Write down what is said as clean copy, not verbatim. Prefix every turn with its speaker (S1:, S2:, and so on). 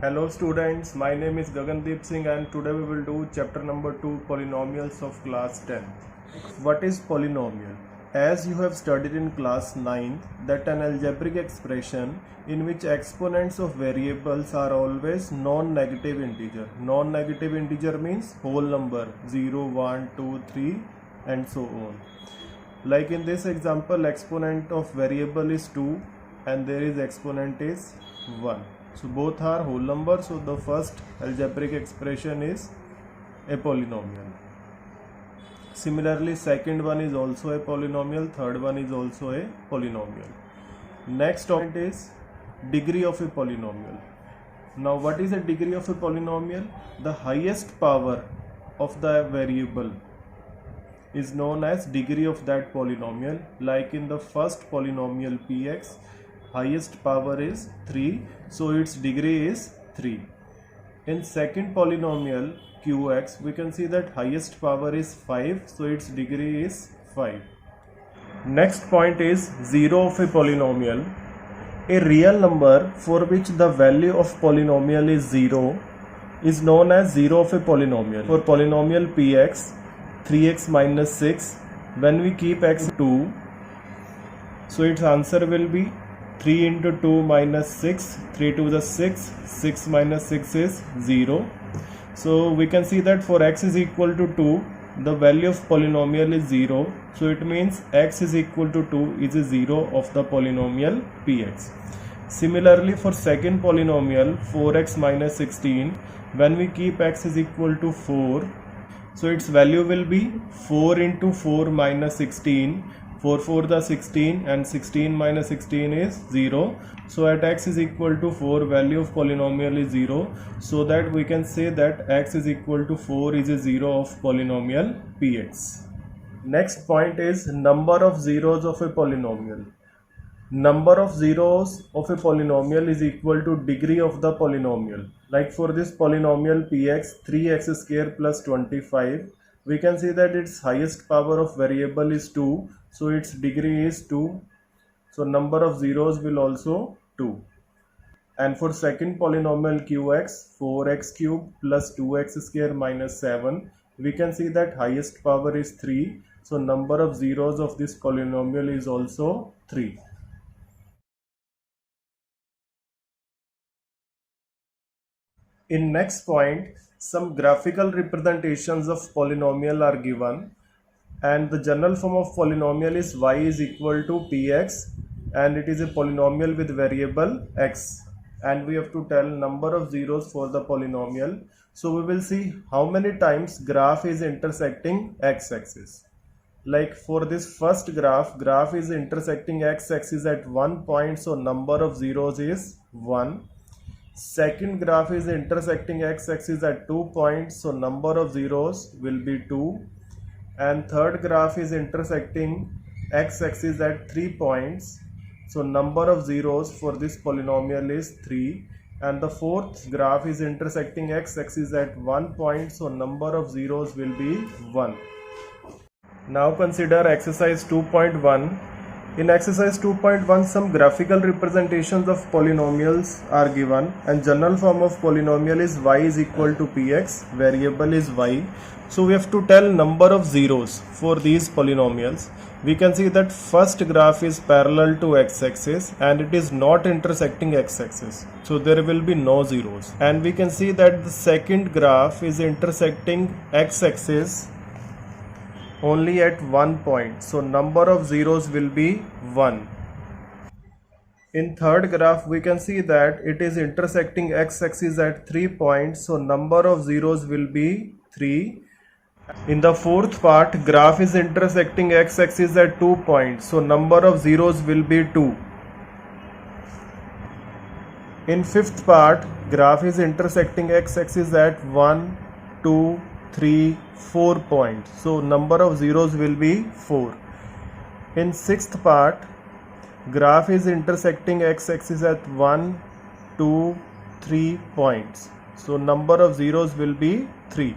S1: Hello students, my name is Gagandeep Singh and today we will do chapter number 2 polynomials of class 10. What is polynomial? As you have studied in class 9 that an algebraic expression in which exponents of variables are always non-negative integer. Non-negative integer means whole number 0, 1, 2, 3 and so on. Like in this example, exponent of variable is 2 and there is exponent is 1. So both are whole numbers, so the first algebraic expression is a polynomial. Similarly, second one is also a polynomial, third one is also a polynomial. Next point is degree of a polynomial. Now what is the degree of a polynomial? The highest power of the variable is known as degree of that polynomial. Like in the first polynomial px, highest power is 3, so its degree is 3. In second polynomial qx, we can see that highest power is 5, so its degree is 5. Next point is 0 of a polynomial. A real number for which the value of polynomial is 0 is known as 0 of a polynomial. For polynomial px, 3x minus 6, when we keep x 2, so its answer will be 3 into 2 minus 6, 3 to the 6, 6 minus 6 is 0. So we can see that for x is equal to 2, the value of polynomial is 0. So it means x is equal to 2 is a 0 of the polynomial px. Similarly, for second polynomial 4x minus 16, when we keep x is equal to 4, so its value will be 4 into 4 minus 16. 4 4 the 16 and 16 minus 16 is 0. So at x is equal to 4, value of polynomial is 0. So that we can say that x is equal to 4 is a 0 of polynomial px. Next point is number of zeros of a polynomial. Number of zeros of a polynomial is equal to degree of the polynomial. Like for this polynomial px, 3x square plus 25, we can see that its highest power of variable is 2, so its degree is 2. So number of zeros will also 2. And for second polynomial qx, 4x cube plus 2x square minus 7, we can see that highest power is 3, so number of zeros of this polynomial is also 3. In next point, some graphical representations of polynomial are given, and the general form of polynomial is y is equal to px, and it is a polynomial with variable x, and we have to tell number of zeros for the polynomial. So we will see how many times graph is intersecting x-axis. Like for this first graph is intersecting x-axis at 1 point, so number of zeros is 1. Second graph is intersecting x-axis at 2 points, so number of zeros will be 2. And third graph is intersecting x-axis at 3 points, so number of zeros for this polynomial is 3. And the fourth graph is intersecting x-axis at 1 point, so number of zeros will be 1. Now consider exercise 2.1. In exercise 2.1, some graphical representations of polynomials are given, and general form of polynomial is y is equal to px, variable is y. So we have to tell number of zeros for these polynomials. We can see that first graph is parallel to x-axis and it is not intersecting x-axis, so there will be no zeros. And we can see that the second graph is intersecting x-axis only at 1 point, so number of zeros will be 1. In third graph, we can see that it is intersecting x-axis at 3 points, so number of zeros will be 3. In the fourth part, graph is intersecting x-axis at 2 points, so number of zeros will be 2. In fifth part, graph is intersecting x-axis at 1, 2, 3, 4 points, so number of zeros will be 4. In sixth part, graph is intersecting x-axis at 1, 2, 3 points, so number of zeros will be 3.